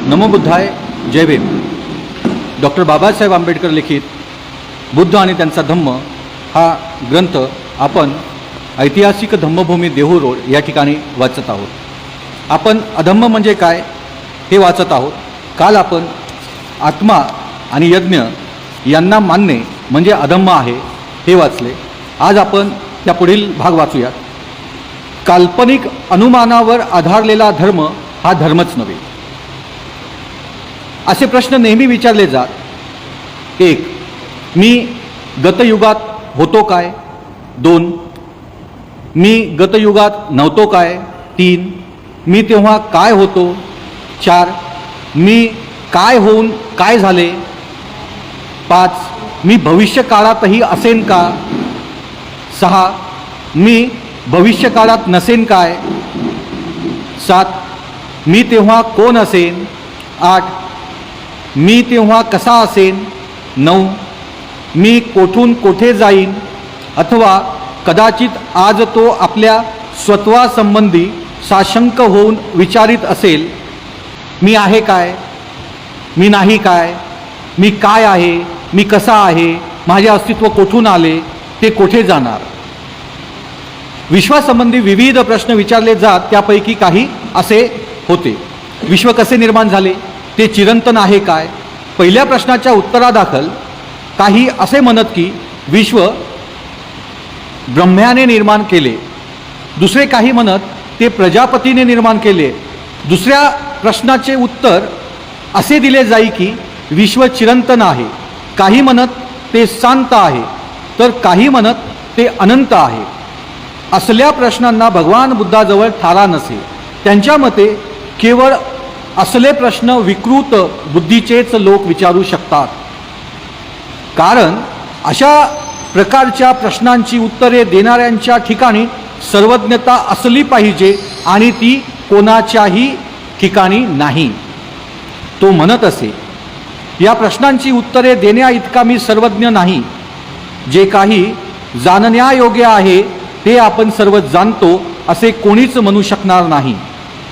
नमो बुद्धाय, जय Bhim. Doctor Babasaheb Ambedkar लिखित बुद्ध आणि त्यांचा धम्म हा ग्रंथ आपण ऐतिहासिक धम्मभूमी देहू रोड या ठिकाणी वाचत आहोत। आपण अधम्म म्हणजे काय हे वाचत आहोत। काल आपण आत्मा आणि यज्ञ यांना मानणे म्हणजे अधम्म आहे हे वाचले। आज आपण त्या पुढील भाग वाचूयात। काल्पनिक अनुमानावर आधारलेला धर्म हा धर्मच नव्हे। असे प्रश्न नेहमी विचारले जात। 1. मी गतयुगात होतो काय? 2. मी गतयुगात नव्हतो काय? 3. मी तेव्हा काय होतो? 4. मी काय होऊन काय झाले? 5. मी भविष्य काळातही असेन का? 6. मी भविष्य काळात नसेन काय? 7. मी तेव्हा कोण असेन? 8. मी तेव्हा कसा असेन? 9. मी कोठून कोठे जाईन? अथवा कदाचित आज तो आपल्या स्वत्वासंबंधी साशंक होऊन विचारित असेल, मी आहे काय? मी नाही काय? मी काय आहे? मी कसा आहे? माझे अस्तित्व कोठून आले? ते कोठे जाणार? विश्वासंबंधी विविध प्रश्न विचारले जात। त्यापैकी काही असे होते। विश्व कसे निर्माण झाले? ते चिरंतन आहे काय? पहिल्या प्रश्नाच्या उत्तरादाखल काही असे म्हणत की विश्व ब्रह्म्याने निर्माण केले। दुसरे काही म्हणत ते प्रजापतीने निर्माण केले। दुसऱ्या प्रश्नाचे उत्तर असे दिले जाई की विश्व चिरंतन आहे। काही म्हणत ते शांत आहे, तर काही म्हणत ते अनंत आहे। असल्या प्रश्नांना भगवान बुद्धाजवळ थारा नसे। त्यांच्या मते केवळ असले प्रश्न विकृत बुद्धीचेच लोक विचारू शकतात। कारण अशा प्रकारच्या प्रश्नांची उत्तरे देणाऱ्यांच्या ठिकाणी सर्वज्ञता असली पाहिजे आणि ती कोणाच्याही ठिकाणी नाही। तो म्हणत असे, या प्रश्नांची उत्तरे देण्या इतका मी सर्वज्ञ नाही। जे काही जाणण्यायोग्य आहे ते आपण सर्व जाणतो असे कोणीच म्हणू शकणार नाही।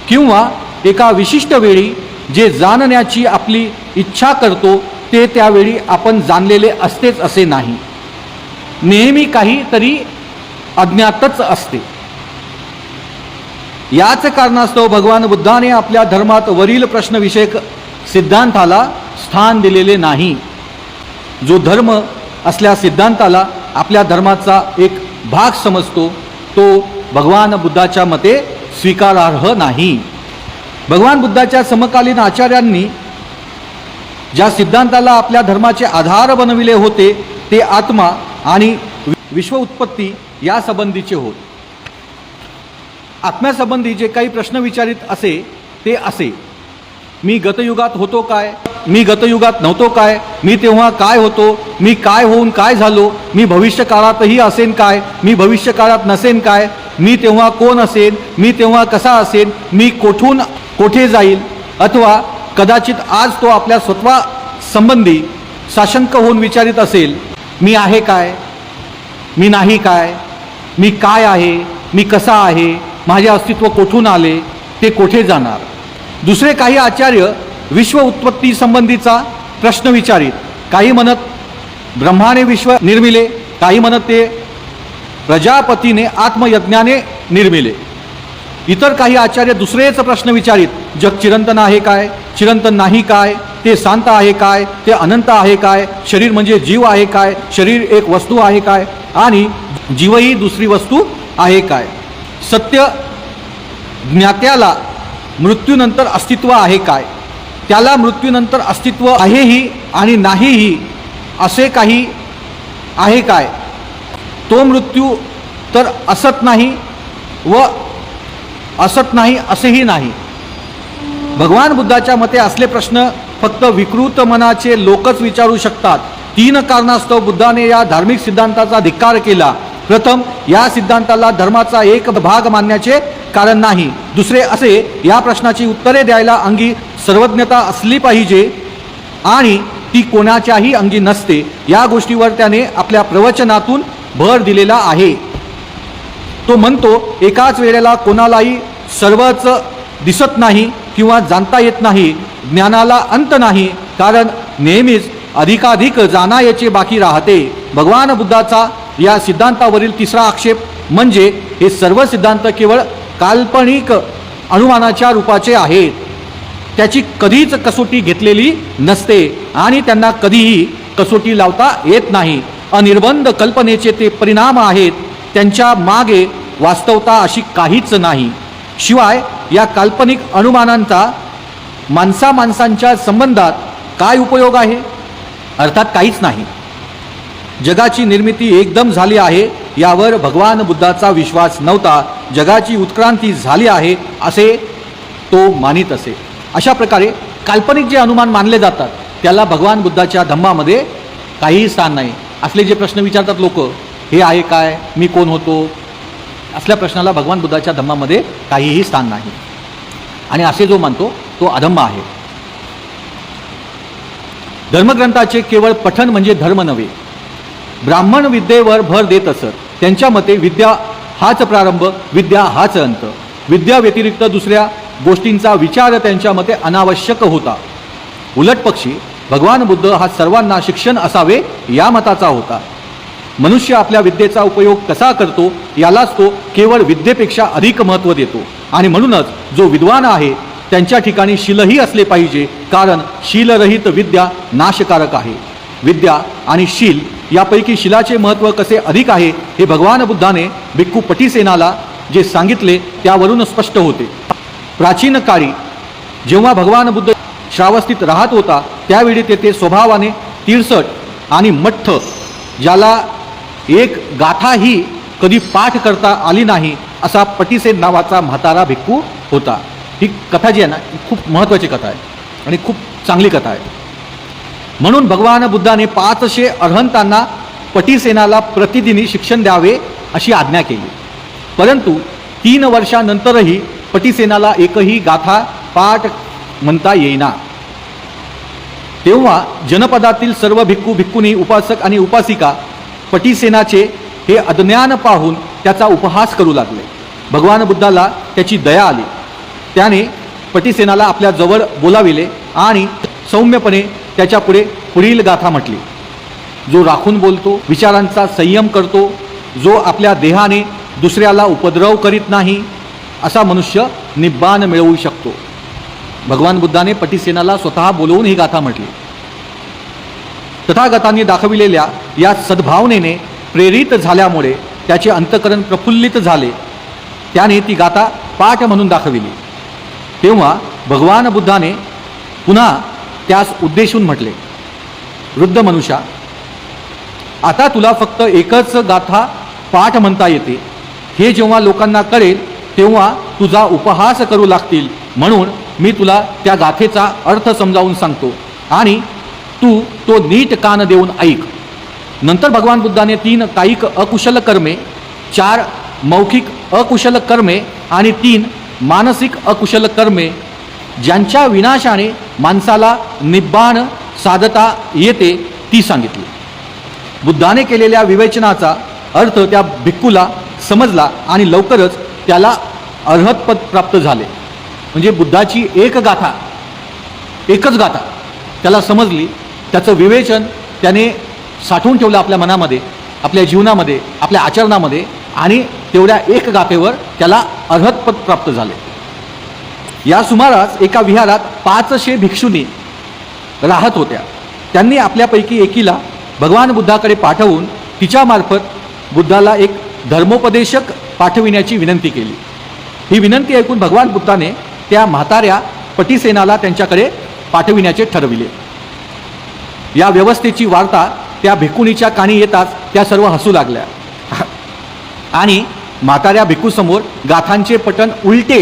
किंवा एका विशिष्ट वेळी जे जाणण्याची आपली इच्छा करतो ते त्यावेळी आपण जाणलेले असतेच असे नाही। नेहमी काहीतरी अज्ञातच असते। याच कारणास्तव भगवान बुद्धाने आपल्या धर्मात वरील प्रश्नविषयक सिद्धांताला स्थान दिलेले नाही। जो धर्म असल्या सिद्धांताला आपल्या धर्माचा एक भाग समजतो तो भगवान बुद्धाच्या मते स्वीकारार्ह नाही। भगवान बुद्धाच्या समकालीन आचार्यांनी ज्या सिद्धांताला आपल्या धर्माचे आधार बनविले होते ते आत्मा आणि विश्व उत्पत्ती या संबंधीचे होत। आत्म्यासंबंधी जे काही प्रश्न विचारित असे ते असे, मी गतयुगात होतो काय? मी गतयुगात नव्हतो काय? मी तेव्हा काय होतो? मी काय होऊन काय झालो? मी भविष्य काळातही असेन काय? मी भविष्य काळात नसेन काय? मी तेव्हा कोण असेन? मी तेव्हा कसा असेन? मी कोठून कोठे जाईल? अथवा कदाचित आज तो आपल्या स्वत्वा संबंधी साशंक होऊन विचारित असेल, मी आहे काय? मी नाही काय? मी काय आहे? मी कसा आहे? माझे अस्तित्व कोठून आले? ते कोठे जाणार? दुसरे काही आचार्य विश्व उत्पत्ती संबंधीचा प्रश्न विचारित। काही म्हणत ब्रह्माने विश्व निर्मिले, काही म्हणत ते प्रजापतीने आत्मयज्ञाने निर्मिले। इतर काही आचार्य दुसरेच प्रश्न विचारित, जग चिरंतन आहे काय? चिरंतन नाही काय? ते शांत आहे काय? ते अनंत आहे काय? शरीर म्हणजे जीव आहे काय? शरीर एक वस्तू आहे काय? आणि जीवही दुसरी वस्तू आहे काय? सत्य ज्ञात्याला मृत्यूनंतर अस्तित्व आहे काय? त्याला मृत्यूनंतर अस्तित्व आहेही आणि नाहीही असे काही आहे काय? तो मृत्यू तर असत नाही व असत नाही असेही नाही। भगवान बुद्धाच्या मते असले प्रश्न फक्त विकृत मनाचे लोकच विचारू शकतात। 3 कारणास्तव बुद्धाने या धार्मिक सिद्धांताचा धिक्कार केला। प्रथम, या सिद्धांताला धर्माचा एक भाग मानण्याचे कारण नाही। दुसरे असे, या प्रश्नाची उत्तरे द्यायला अंगी सर्वज्ञता असली पाहिजे आणि ती कोणाच्याही अंगी नसते। या गोष्टीवर त्याने आपल्या प्रवचनातून भर दिलेला आहे। तो म्हणतो एकाच वेळेला कोणालाही सर्वच दिसत नाही किंवा जाणता येत नाही, ज्ञानाला अंत नाही, कारण नेहमीच अधिकाधिक जाणायचे बाकी राहते. भगवान बुद्धाचा या सिद्धांतावरील तिसरा आक्षेप म्हणजे हे सर्व सिद्धांत केवळ काल्पनिक अनुमानाच्या रूपाचे आहेत. त्याची कधीच कसोटी घेतलेली नसते आणि त्यांना कधीही कसोटी लावता येत नाही. अनिर्बंध कल्पनेचे ते परिणाम आहेत. त्यांच्या मागे वास्तवता अशी काहीच नाही. शिवाय या काल्पनिक अनुमानांचा माणसांच्या संबंधात काय उपयोग आहे? अर्थात काहीच नाही. जगाची निर्मिती एकदम झाली आहे यावर भगवान बुद्धाचा विश्वास नव्हता. जगाची उत्क्रांती झाली आहे असे तो मानित असे. अशा प्रकारे काल्पनिक जे अनुमान मानले जातात त्याला भगवान बुद्धाच्या धम्मामध्ये काहीही स्थान नाही. असले जे प्रश्न विचारतात लोक, हे आहे काय, मी कोण होतो, असल्या प्रश्नाला भगवान बुद्धाच्या धम्मामध्ये काहीही स्थान नाही. आणि असे जो मानतो तो अधम्म आहे. धर्मग्रंथाचे केवळ पठण म्हणजे धर्म नव्हे. ब्राह्मण विद्येवर भर देत असत. त्यांच्या मते विद्या हाच प्रारंभ, विद्या हाच अंत. विद्या व्यतिरिक्त दुसऱ्या गोष्टींचा विचार त्यांच्या मते अनावश्यक होता. उलट पक्षी भगवान बुद्ध हा सर्वांना शिक्षण असावे या मताचा होता. मनुष्य आपल्या विद्येचा उपयोग कसा करतो यालाच तो केवळ विद्येपेक्षा अधिक महत्त्व देतो. आणि म्हणूनच जो विद्वान आहे त्यांच्या ठिकाणी शीलही असले पाहिजे, कारण शीलरहित विद्या नाशकारक आहे. विद्या आणि शील यापैकी शीलाचे महत्त्व कसे अधिक आहे हे भगवान बुद्धाने भिक्खू पटीसेनाला जे सांगितले त्यावरून स्पष्ट होते. प्राचीन काळी जेव्हा भगवान बुद्ध श्रावस्तीत राहत होता त्यावेळी तेथे स्वभावाने तिरसट आणि मठ्ठ, ज्याला एक गाथाही कधी पाठ करता आली नाही असा पटीसेन नावाचा म्हातारा भिक्खू होता. ही कथा जी आहे ना, खूप महत्त्वाची कथा आहे आणि खूप चांगली कथा आहे. म्हणून भगवान बुद्धाने 500 अरहंतांना पटीसेनाला प्रतिदिनी शिक्षण द्यावे अशी आज्ञा केली. परंतु 3 वर्षानंतरही पटीसेनाला एकही गाथा पाठ म्हणता येईना. तेव्हा जनपदातील सर्व भिक्खू भिक्खुनी, उपासक आणि उपासिका पटीसेनाचे हे अज्ञान पाहून त्याचा उपहास करू लागले. भगवान बुद्धाला त्याची दया आली. त्याने पटीसेनाला आपल्या जवळ बोलाविले आणि सौम्यपणे त्याच्या पुढील गाथा म्हटली. जो राखून बोलतो, विचारांचा संयम करतो, जो आपल्या देहाने दुसऱ्याला उपद्रव करीत नाही, असा मनुष्य निब्बाण मिळवू शकतो. भगवान बुद्धाने पटीसेनाला स्वतः बोलवून ही गाथा म्हटली. तथागतांनी दाखविलेल्या या सद्भावनेने प्रेरित झाल्यामुळे त्याचे अंतःकरण प्रफुल्लित झाले. त्याने ती गाथा पाठ म्हणून दाखविली. तेव्हा भगवान बुद्धाने पुन्हा त्यास उद्देशून म्हटले, वृद्ध मनुष्या, आता तुला फक्त एकच गाथा पाठ म्हणता येते. हे जेव्हा लोकांना कळेल तेव्हा तुझा उपहास करू लागतील. म्हणून मी तुला त्या गाथेचा अर्थ समजावून सांगतो आणि तू तो नीट कान देऊन ऐक. नंतर भगवान बुद्धाने 3 कायिक अकुशल कर्मे, 4 मौखिक अकुशल कर्मे आणि 3 मानसिक अकुशल कर्मे, ज्यांच्या विनाशाने माणसाला निब्बाण साधता येते, ती सांगितली. बुद्धाने केलेल्या विवेचनाचा अर्थ त्या भिक्खूला समजला आणि लवकरच त्याला अर्हतपद प्राप्त झाले. म्हणजे बुद्धाची एकच गाथा त्याला समजली. त्याचं विवेचन त्याने साठवून ठेवलं आपल्या मनामध्ये, आपल्या जीवनामध्ये, आपल्या आचरणामध्ये, आणि तेवढ्या एक गाथेवर त्याला अर्हतपद प्राप्त झाले. या सुमारास एका विहारात 500 भिक्षुनी राहत होत्या. त्यांनी आपल्यापैकी एकीला भगवान बुद्धाकडे पाठवून तिच्यामार्फत बुद्धाला एक धर्मोपदेशक पाठविण्याची विनंती केली. ही विनंती ऐकून भगवान बुद्धाने त्या म्हाताऱ्या पटीसेनाला त्यांच्याकडे पाठविण्याचे ठरविले. या व्यवस्थेची वार्ता त्या भिक्खुनीच्या कानी येताच त्या सर्व हसू लागल्या आणि म्हाताऱ्या भिक्खूसमोर गाथांचे पठण उलटे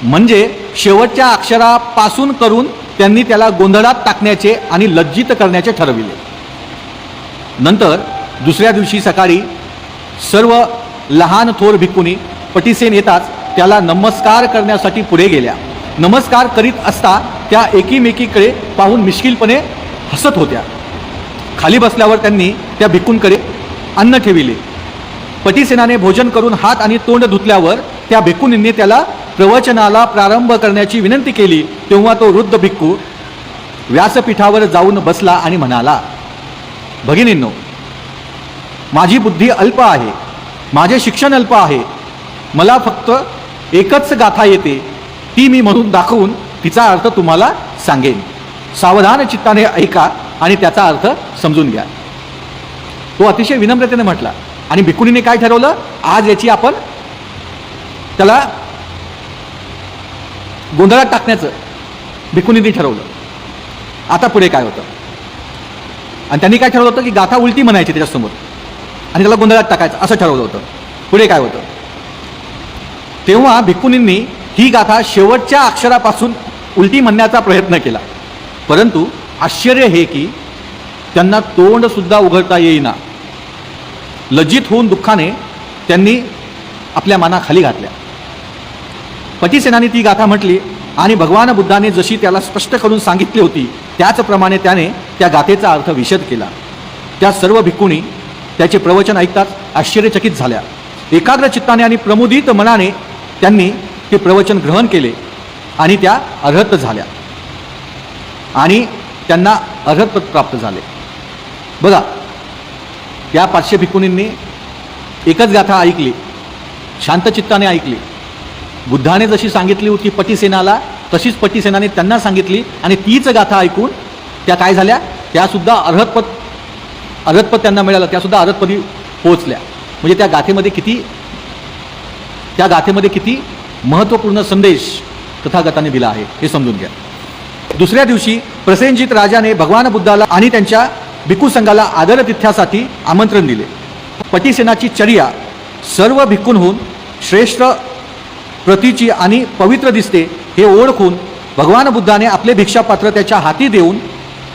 म्हणजे शेवटच्या अक्षरापासून करून त्यांनी त्याला गोंधळात टाकण्याचे आणि लज्जित करण्याचे ठरविले. नंतर दुसऱ्या दिवशी सकाळी सर्व लहान थोर भिक्खुनी पटीसेन येताच त्याला नमस्कार करण्यासाठी पुढे गेल्या. नमस्कार करीत असता त्या एकीमेकीकडे पाहून मिश्किलपणे हसत होत्या. खाली बसल्यावर त्यांनी त्या भिक्खूंकडे अन्न ठेविले. पटीसेनाने भोजन करून हात आणि तोंड धुतल्यावर त्या भिक्खुनींनी त्याला प्रवचनाला प्रारंभ करण्याची विनंती केली तेव्हा तो वृद्ध भिक्खू व्यासपीठावर जाऊन बसला आणि म्हणाला, भगिनींनो, माझी बुद्धी अल्प आहे, माझे शिक्षण अल्प आहे, मला फक्त एकच गाथा येते, ती मी म्हणून दाखवून तिचा अर्थ तुम्हाला सांगेन. सावधान चित्ताने ऐका आणि त्याचा अर्थ समजून घ्या. तो अतिशय विनम्रतेने म्हटला. आणि भिक्खुनीने काय ठरवलं, आज याची आपण त्याला गोंधळात टाकण्याचं भिक्खुनीने ठरवलं. आता पुढे काय होतं, आणि त्यांनी काय ठरवलं होतं की गाथा उलटी म्हणायची त्याच्यासमोर आणि त्याला गोंधळात टाकायचं असं ठरवलं होतं. पुढे काय होतं, तेव्हा भिक्खुनींनी ही गाथा शेवटच्या अक्षरापासून उलटी म्हणण्याचा प्रयत्न केला, परंतु आश्चर्य हे की त्यांना तोंड सुद्धा उघडता येईना. लज्जित होऊन दुःखाने त्यांनी आपल्या माना खाली घातल्या. पटीसेनाने ती गाथा म्हटली आणि भगवान बुद्धाने जशी त्याला स्पष्ट करून सांगितली होती त्याचप्रमाणे त्याने त्या गाथेचा अर्थ विशद केला. त्या सर्व भिक्खुणी त्याचे प्रवचन ऐकताच आश्चर्यचकित झाल्या. एकाग्र चित्ताने आणि प्रमुदित मनाने त्यांनी ते प्रवचन ग्रहण केले आणि त्या अर्हत झाल्या आणि त्यांना अर्हतपद प्राप्त झाले. बघा, त्या 500 भिक्खुनींनी एकच गाथा ऐकली, शांतचित्ताने ऐकली. बुद्धाने जशी सांगितली होती पटीसेनाला तशीच पटीसेनाने त्यांना सांगितली आणि तीच गाथा ऐकून त्या काय झाल्या, त्यासुद्धा अर्हतपद त्यांना मिळालं, त्यासुद्धा अर्हतपदी पोहोचल्या. म्हणजे त्या गाथेमध्ये किती महत्त्वपूर्ण संदेश तथागताने दिला आहे हे समजून घ्या. दुसऱ्या दिवशी प्रसेनजित राजाने भगवान बुद्धाला आणि त्यांच्या भिक्खू संघाला आदरातिथ्यासाठी आमंत्रण दिले. पटीसेनाची चर्या सर्व भिक्खूंहून श्रेष्ठ प्रतीची आणि पवित्र दिसते हे ओळखून भगवान बुद्धाने आपले भिक्षापात्र त्याच्या हाती देऊन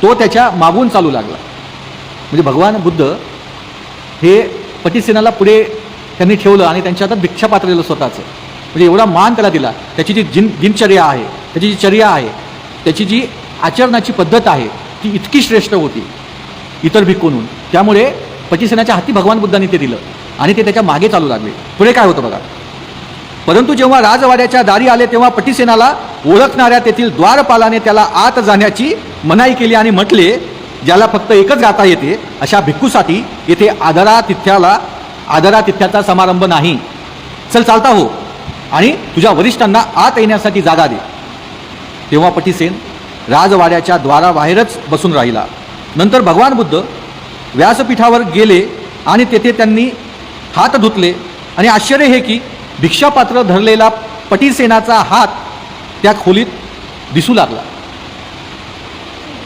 तो त्याच्या मागून चालू लागला. म्हणजे भगवान बुद्ध हे पटीसेनाला पुढे त्यांनी ठेवलं आणि त्यांच्या हातात भिक्षापात्र दिलं स्वतःचं. म्हणजे एवढा मान त्याला दिला. त्याची जी दिनचर्या आहे, त्याची जी चर्या आहे, त्याची जी आचरणाची पद्धत आहे ती इतकी श्रेष्ठ होती इतर भिक्खूंहून. त्यामुळे पटीसेनाच्या हाती भगवान बुद्धांनी ते दिलं आणि ते त्याच्या मागे चालू लागले. पुढे काय होतं बघा. परंतु जेव्हा राजवाड्याच्या दारी आले तेव्हा पटीसेनाला ओळखणाऱ्या तेथील द्वारपालाने त्याला आत जाण्याची मनाई केली आणि म्हटले, ज्याला फक्त एकच गाथा येते अशा भिक्खूसाठी येथे आदरातिथ्याचा समारंभ नाही. चल चालता हो आणि तुझ्या वरिष्ठांना आत येण्यासाठी जागा दे. तेव्हा पटीसेन राजवाड्याच्या द्वाराबाहेरच बसून राहिला. नंतर भगवान बुद्ध व्यासपीठावर गेले आणि तेथे त्यांनी हात धुतले आणि आश्चर्य हे की भिक्षापात्र धरलेला पटीसेनाचा हात त्या खोलीत दिसू लागला.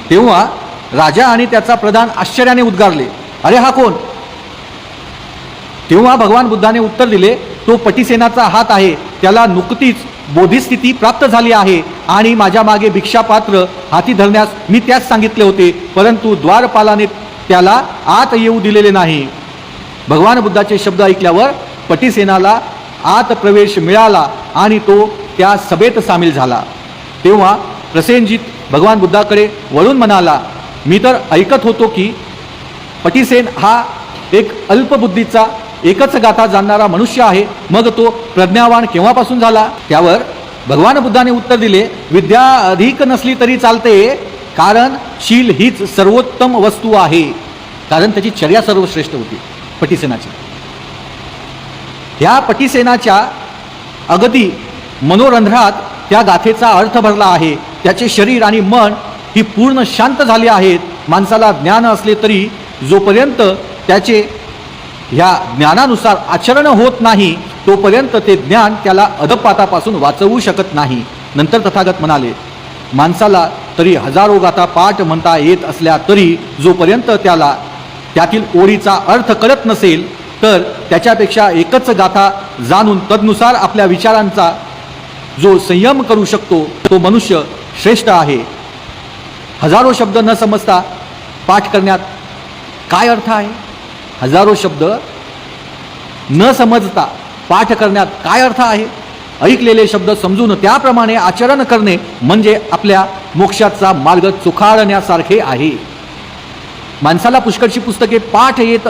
तेव्हा राजा आणि त्याचा प्रधान आश्चर्याने उद्गारले, अरे हा कोण? तेव्हा भगवान बुद्धाने उत्तर दिले, तो पटीसेनाचा हात आहे. त्याला नुकतीच बोधिस्थिती प्राप्त झाली आहे आणि माझ्या मागे भिक्षापात्र हाती धरण्यास मी त्यास सांगितले होते, परंतु द्वारपालाने त्याला आत येऊ दिलेले नाही. भगवान बुद्धाचे शब्द ऐकल्यावर पटीसेनाला आत प्रवेश मिळाला आणि तो त्या सभेत सामील झाला. तेव्हा प्रसेनजित भगवान बुद्धाकडे वळून म्हणाला, मी तर ऐकत होतो की पटीसेन हा एक अल्पबुद्धीचा एकच गाथा जाणणारा मनुष्य आहे, मग तो प्रज्ञावान केव्हापासून झाला? त्यावर भगवान बुद्धाने उत्तर दिले, विद्या अधिक नसली तरी चालते, कारण शील हीच सर्वोत्तम वस्तू आहे. कारण त्याची चर्या सर्वश्रेष्ठ होती पटीसेनाची. ह्या पटीसेनाच्या अगदी मनोरंध्रात त्या गाथेचा अर्थ भरला आहे. त्याचे शरीर आणि मन ही पूर्ण शांत झाली आहेत. माणसाला ज्ञान असले तरी जोपर्यंत त्याचे ह्या ज्ञानानुसार आचरण होत नाही तोपर्यंत ते ज्ञान त्याला अधपातापासून वाचवू शकत नाही. नंतर तथागत म्हणाले, माणसाला तरी हजारो गाथा पाठ म्हणता येत असल्या तरी जोपर्यंत त्याला त्यातील ओळीचा अर्थ कळत नसेल तर त्याच्यापेक्षा एकच गाथा जाणून तदनुसार आपल्या विचारांचा जो संयम करू शकतो तो मनुष्य श्रेष्ठ आहे. हजारो शब्द न समजता पाठ करण्यात काय अर्थ आहे? हजारो शब्द न समजता पाठ करण्यात काय अर्थ आहे? ऐकलेले शब्द समजून त्याप्रमाणे आचरण करणे म्हणजे आपल्या मोक्षाचा मार्ग चुखाळण्यासारखे आहे. माणसाला पुष्कळशी पुस्तके पाठ येत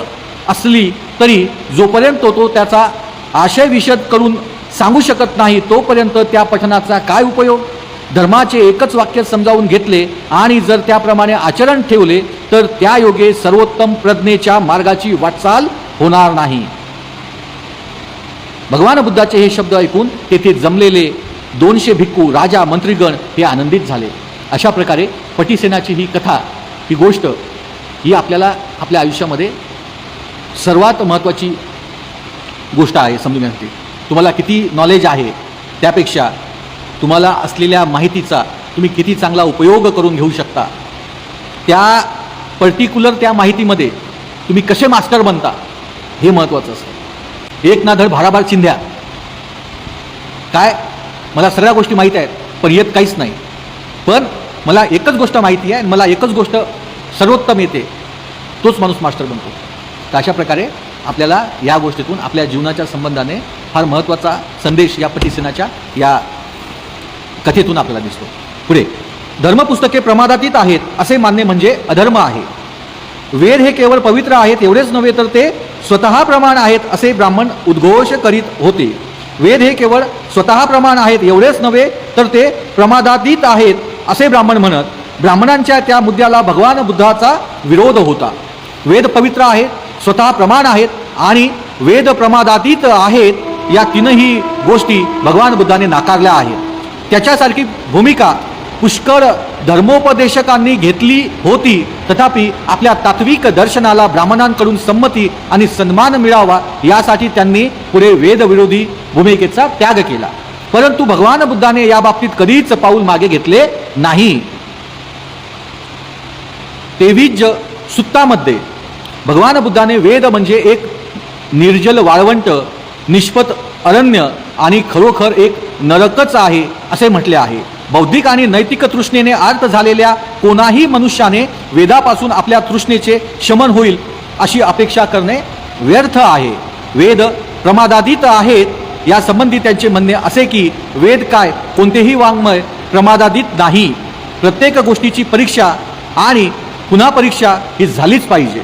असली तरी जोपर्यंत तो त्याचा आशय विशद करून सांगू शकत नाही तोपर्यंत त्या पठणाचा काय उपयोग? धर्माचे एकच वाक्य समजावून घेतले आणि जर त्याप्रमाणे आचरण ठेवले तर त्या योगे सर्वोत्तम प्रज्ञेच्या मार्गाची वाटचाल होणार नाही. भगवान बुद्धाचे हे शब्द ऐकून तेथे जमलेले 200 भिक्खू, राजा, मंत्रीगण हे आनंदित झाले. अशा प्रकारे पटीसेनाची ही कथा, ही गोष्ट ही आपल्याला आपल्या आयुष्यामध्ये सर्वात महत्त्वाची गोष्ट आहे समजून घेण्यासाठी. तुम्हाला किती नॉलेज आहे त्यापेक्षा तुम्हाला असलेल्या माहितीचा तुम्ही किती चांगला उपयोग करून घेऊ शकता, त्या पर्टिक्युलर त्या माहितीमध्ये तुम्ही कसे मास्टर बनता हे महत्त्वाचं असतं. एक ना धड भाराभार चिंध्या, काय मला सगळ्या गोष्टी माहीत आहेत पण येत काहीच नाही, पण मला एकच गोष्ट माहिती आहे, मला एकच गोष्ट सर्वोत्तम येते, तोच माणूस मास्टर बनतो. तर अशा प्रकारे आपल्याला या गोष्टीतून आपल्या जीवनाच्या संबंधाने फार महत्त्वाचा संदेश या पटीसेनाच्या या कथेतून आपल्याला दिसतो. पुढे, धर्मपुस्तके प्रमादातीत आहेत असे मानणे म्हणजे अधर्म आहे. वेद हे केवळ पवित्र आहेत एवढेच नव्हे तर ते स्वतः प्रमाण आहेत असे ब्राह्मण उद्घोष करीत होते. वेद हे केवळ स्वतः प्रमाण आहेत एवढेच नव्हे तर ते प्रमादातीत आहेत असे ब्राह्मण म्हणत ब्राह्मणांच्या त्या मुद्द्याला भगवान बुद्धाचा विरोध होता. वेद पवित्र आहेत, स्वतः प्रमाण आहेत आणि वेद प्रमादातीत आहेत, या तीनही गोष्टी भगवान बुद्धाने नाकारल्या आहेत. त्याच्यासारखी भूमिका पुष्कळ धर्मोपदेशकांनी घेतली होती, तथापि आपल्या तात्विक दर्शनाला ब्राह्मणांकडून संमती आणि सन्मान मिळावा यासाठी त्यांनी पुढे वेदविरोधी भूमिकेचा त्याग केला. परंतु भगवान बुद्धाने या बाबतीत कधीच पाऊल मागे घेतले नाही. 23 सुत्तामध्ये भगवान बुद्धाने वेद म्हणजे एक निर्जल वाळवंट, निष्पत अरण्य आणि खरोखर एक नरकच आहे असे म्हटले आहे. बौद्धिक आणि नैतिक तृष्णेने आर्त झालेल्या कोणाही मनुष्याने वेदापासून आपल्या तृष्णेचे शमन होईल अशी अपेक्षा करणे व्यर्थ आहे. वेद प्रमादातीत आहेत या संबंधी त्यांचे म्हणणे असे की वेद काय कोणतेही वाङ्मय प्रमादातीत नाही. प्रत्येक गोष्टीची परीक्षा आणि पुन्हा परीक्षा ही झालीच पाहिजे.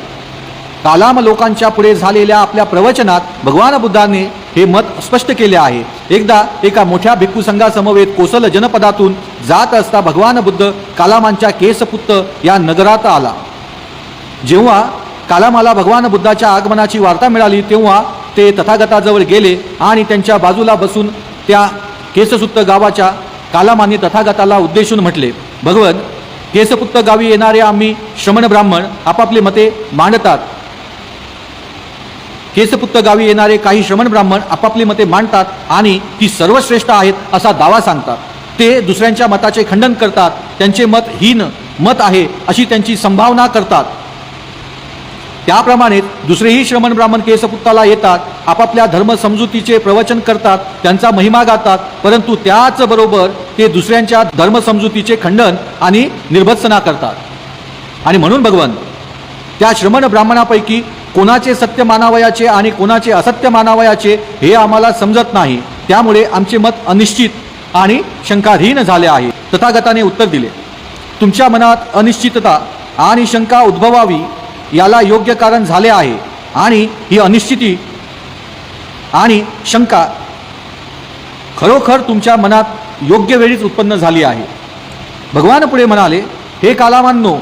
कालाम लोकांच्या पुढे झालेल्या आपल्या प्रवचनात भगवान बुद्धाने हे मत स्पष्ट केले आहे. एकदा एका मोठ्या भिक्खू संघासमवेत कोसल जनपदातून जात असता भगवान बुद्ध कालामांच्या केसपुत्त या नगरात आला. जेव्हा कालामाला भगवान बुद्धाच्या आगमनाची वार्ता मिळाली तेव्हा ते तथागताजवळ गेले आणि त्यांच्या बाजूला बसून त्या केससुत्त गावाच्या कालामांनी तथागताला उद्देशून म्हटले, भगवन, केसपुत्त गावी येणारे आम्ही श्रमण ब्राह्मण आपापली मते मांडतात. केसपुत्त गावी येणारे काही श्रमण ब्राह्मण आपापली मते मांडतात आणि ती सर्वश्रेष्ठ आहेत असा दावा सांगतात. ते दुसऱ्यांच्या मताचे खंडन करतात, त्यांचे मत हीन मत आहे अशी त्यांची संभावना करतात. त्याप्रमाणे दुसरेही श्रमण ब्राह्मण केसपुत्ताला येतात, आपापल्या धर्म समजुतीचे प्रवचन करतात, त्यांचा महिमा गातात, परंतु त्याचबरोबर ते दुसऱ्यांच्या धर्म समजुतीचे खंडन आणि निर्भत्सना करतात. आणि म्हणून भगवान, त्या श्रमण ब्राह्मणापैकी कोणाचे सत्य मानावयाचे आणि कोणाचे असत्य मानावयाचे हे आम्हाला समजत नाही, त्यामुळे आमचे मत अनिश्चित आणि शंकाधीन झाले आहे. तथागताने उत्तर दिले, तुमच्या मनात अनिश्चितता आणि शंका उद्भवावी याला योग्य कारण झाले आहे आणि ही अनिश्चिती आणि शंका खरोखर तुमच्या मनात योग्य वेळीच उत्पन्न झाली आहे. भगवान पुढे म्हणाले, हे कालामांनो,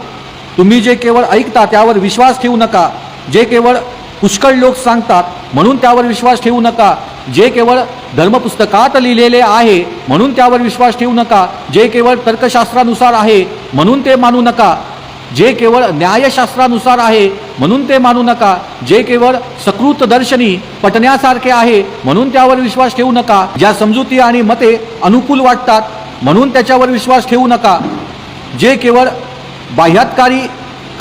तुम्ही जे केवळ ऐकता त्यावर विश्वास ठेवू नका. जे केवळ पुष्कळ लोक सांगतात म्हणून त्यावर विश्वास ठेवू नका. जे केवळ धर्मपुस्तकात लिहिलेले आहे म्हणून त्यावर विश्वास ठेवू नका. जे केवळ तर्कशास्त्रानुसार आहे म्हणून ते मानू नका. जे केवळ न्यायशास्त्रानुसार आहे म्हणून ते मानू नका. जे केवळ सकृत दर्शनी पटण्यासारखे आहे म्हणून त्यावर विश्वास ठेवू नका. ज्या समजुती आणि मते अनुकूल वाटतात म्हणून त्याच्यावर विश्वास ठेवू नका. जे केवळ बाह्यात्कारी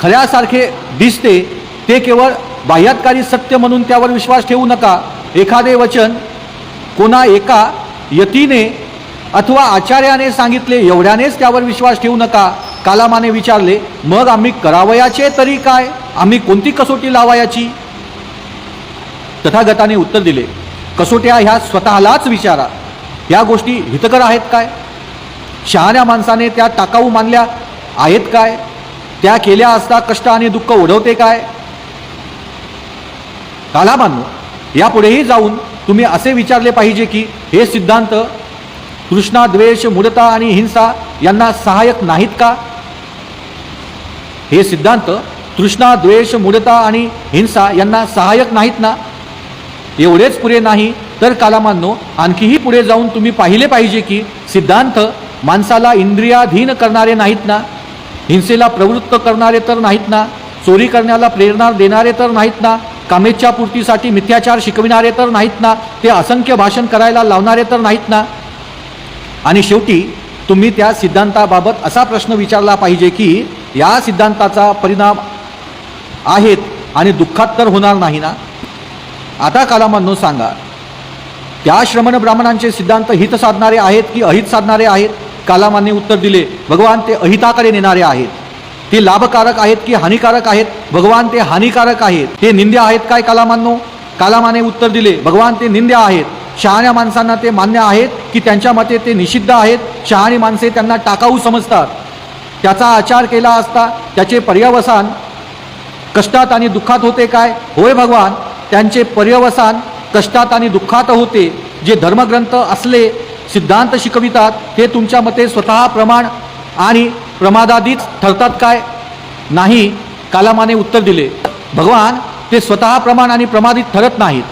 खऱ्यासारखे दिसते ते केवळ बाह्यात्कारी सत्य म्हणून त्यावर विश्वास ठेवू नका. एखादे वचन कोणा एका यतीने अथवा आचार्याने सांगितले एवढ्यानेच त्यावर विश्वास ठेवू नका. कालामाने विचारले, मग आम्ही करावयाचे तरी काय? आम्ही कोणती कसोटी लावायची? तथागताने उत्तर दिले, कसोट्या ह्या स्वतःलाच विचारा, या गोष्टी हितकर आहेत काय? शहाण्या माणसाने त्या टाकाऊ मानल्या आहेत काय? त्या केल्या असता कष्ट आणि दुःख ओढवते काय? कालामांनो, यापुढेही जाऊन तुम्ही असे विचारले पाहिजे की हे सिद्धांत तृष्णा, द्वेष, मूढता आणि हिंसा यांना सहाय्यक नाहीत का? हे सिद्धांत तृष्णा, द्वेष, मूढता आणि हिंसा यांना सहाय्यक नाहीत ना? एवढेच पुरे नाही तर कालामान्नो आणखीही पुढे जाऊन तुम्ही पाहिले पाहिजे की सिद्धांत माणसाला इंद्रियाधीन करणारे नाहीत ना? हिंसेला प्रवृत्त करणारे तर नाहीत ना? चोरी करण्याला प्रेरणा देणारे तर नाहीत ना? कामेच्छा पूर्तीसाठी मिथ्याचार शिकविणारे तर नाहीत ना? ते असंख्य भाषण करायला लावणारे तर नाहीत ना? आणि शेवटी तुम्ही त्या सिद्धांताबाबत असा प्रश्न विचारला पाहिजे की या सिद्धांताचा परिणाम आहेत आणि दुःखात तर होणार नाही ना? आता कालामान्नो सांगा, त्या श्रमण ब्राह्मणांचे सिद्धांत हित साधणारे आहेत की अहित साधणारे आहेत? कालामाने उत्तर दिले, भगवान ते अहिताकडे नेणारे आहेत. ते लाभकारक आहेत की हानिकारक आहेत? भगवान ते हानिकारक आहेत. ते निंद्य आहेत काय कालामान्नो? कालामाने उत्तर दिले, भगवान ते निंद्य आहेत. शहाण्या माणसांना ते मान्य आहेत की त्यांच्या मते ते निषिद्ध आहेत? शहाणी माणसे त्यांना टाकाऊ समजतात. त्याचा आचार केला असता त्याचे पर्यवसान कष्टात आणि दुःखात होते काय? होय भगवान, त्यांचे पर्यवसान कष्टात आणि दुःखात होते. जे धर्मग्रंथ असले सिद्धांत शिकवितात ते तुमच्या मते स्वतः प्रमाण आणि प्रमादादीच ठरतात काय? नाही. कालामाने उत्तर दिले, भगवान ते स्वतः प्रमाण आणि प्रमादित ठरत नाहीत.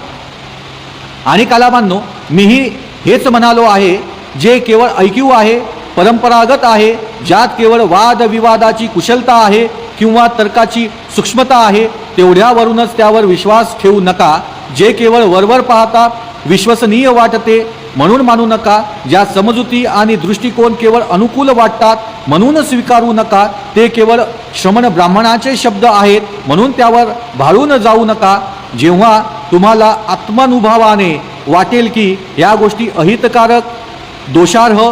आणि कालामान्नो मीही हेच म्हणालो आहे, जे केवळ ऐकीव आहे, परंपरागत आहे, ज्यात केवळ वादविवादाची कुशलता आहे किंवा तर्काची सूक्ष्मता आहे, तेवढ्यावरूनच त्यावर विश्वास ठेवू नका. जे केवळ वरवर पाहता विश्वसनीय वाटते म्हणून मानू नका. ज्या समजुती आणि दृष्टिकोन केवळ अनुकूल वाटतात म्हणून स्वीकारू नका. ते केवळ श्रमण ब्राह्मणाचे शब्द आहेत म्हणून त्यावर भाळून जाऊ नका. जेव्हा तुम्हाला आत्मानुभवाने वाटेल की या गोष्टी अहितकारक, दोषार्ह,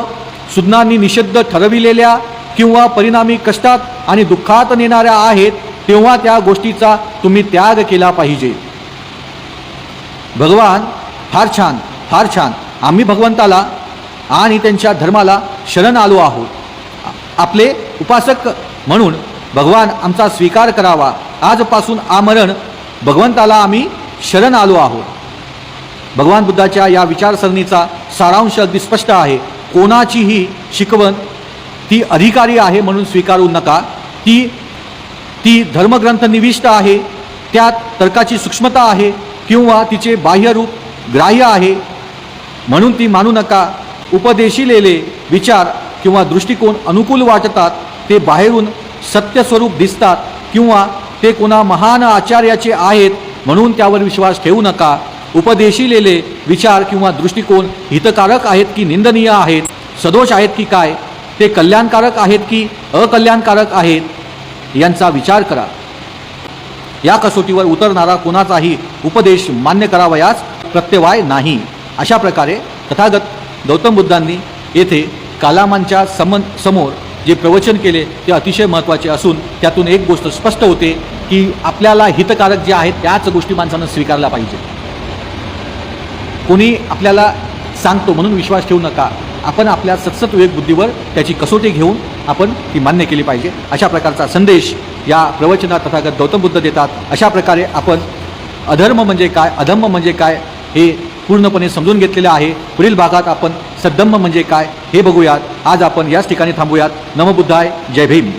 सुज्ञांनी निषिद्ध ठरविलेल्या किंवा परिणामी कष्टात आणि दुःखात नेणाऱ्या आहेत, तेव्हा त्या गोष्टीचा तुम्ही त्याग केला पाहिजे. भगवान फार छान, फार छान. आम्ही भगवंताला आणि त्यांच्या धर्माला शरण आलो आहोत. आपले उपासक म्हणून भगवान आमचा स्वीकार करावा. आजपासून आमरण भगवंताला आम्ही शरण आलो आहोत. भगवान बुद्धाच्या या विचारसरणीचा सारांश अगदी स्पष्ट आहे. कोणाचीही शिकवण ती अधिकारी आहे म्हणून स्वीकारू नका. ती धर्मग्रंथ निविष्ट आहे, त्यात तर्काची सूक्ष्मता आहे किंवा तिचे बाह्यरूप ग्राह्य आहे म्हणून ती मानू नका. उपदेशिलेले विचार किंवा दृष्टिकोन अनुकूल वाटतात, ते बाहेरून सत्यस्वरूप दिसतात किंवा ते कोणा महान आचार्याचे आहेत म्हणून त्यावर विश्वास ठेवू नका. उपदेशिलेले विचार किंवा दृष्टिकोन हितकारक आहेत की निंदनीय आहेत, सदोष आहेत की काय, ते कल्याणकारक आहेत की अकल्याणकारक आहेत, यांचा विचार करा. या कसोटीवर उतरणारा कोणाचाही उपदेश मान्य करावयास प्रत्यवाय नाही. अशा प्रकारे तथागत गौतम बुद्धांनी येथे कालामांच्या समोर जे प्रवचन केले ते अतिशय महत्त्वाचे असून त्यातून एक गोष्ट स्पष्ट होते की आपल्याला हितकारक जे आहेत त्याच गोष्टी माणसानं स्वीकारल्या पाहिजे. कोणी आपल्याला सांगतो म्हणून विश्वास ठेवू नका. आपण आपल्या सतसत विवेक बुद्धीवर त्याची कसोटी घेऊन आपण ती मान्य केली पाहिजे. अशा प्रकारचा संदेश या प्रवचनात तथागत गौतम बुद्ध देतात. अशा प्रकारे आपण अधर्म म्हणजे काय, अधम्म म्हणजे काय हे पूर्णपणे समजून घेतलेले आहे. पुढील भागात आपण सद्धम्म म्हणजे काय हे बघूयात. आज आपण याच ठिकाणी थांबूयात. नमो बुद्धाय. जय भीम.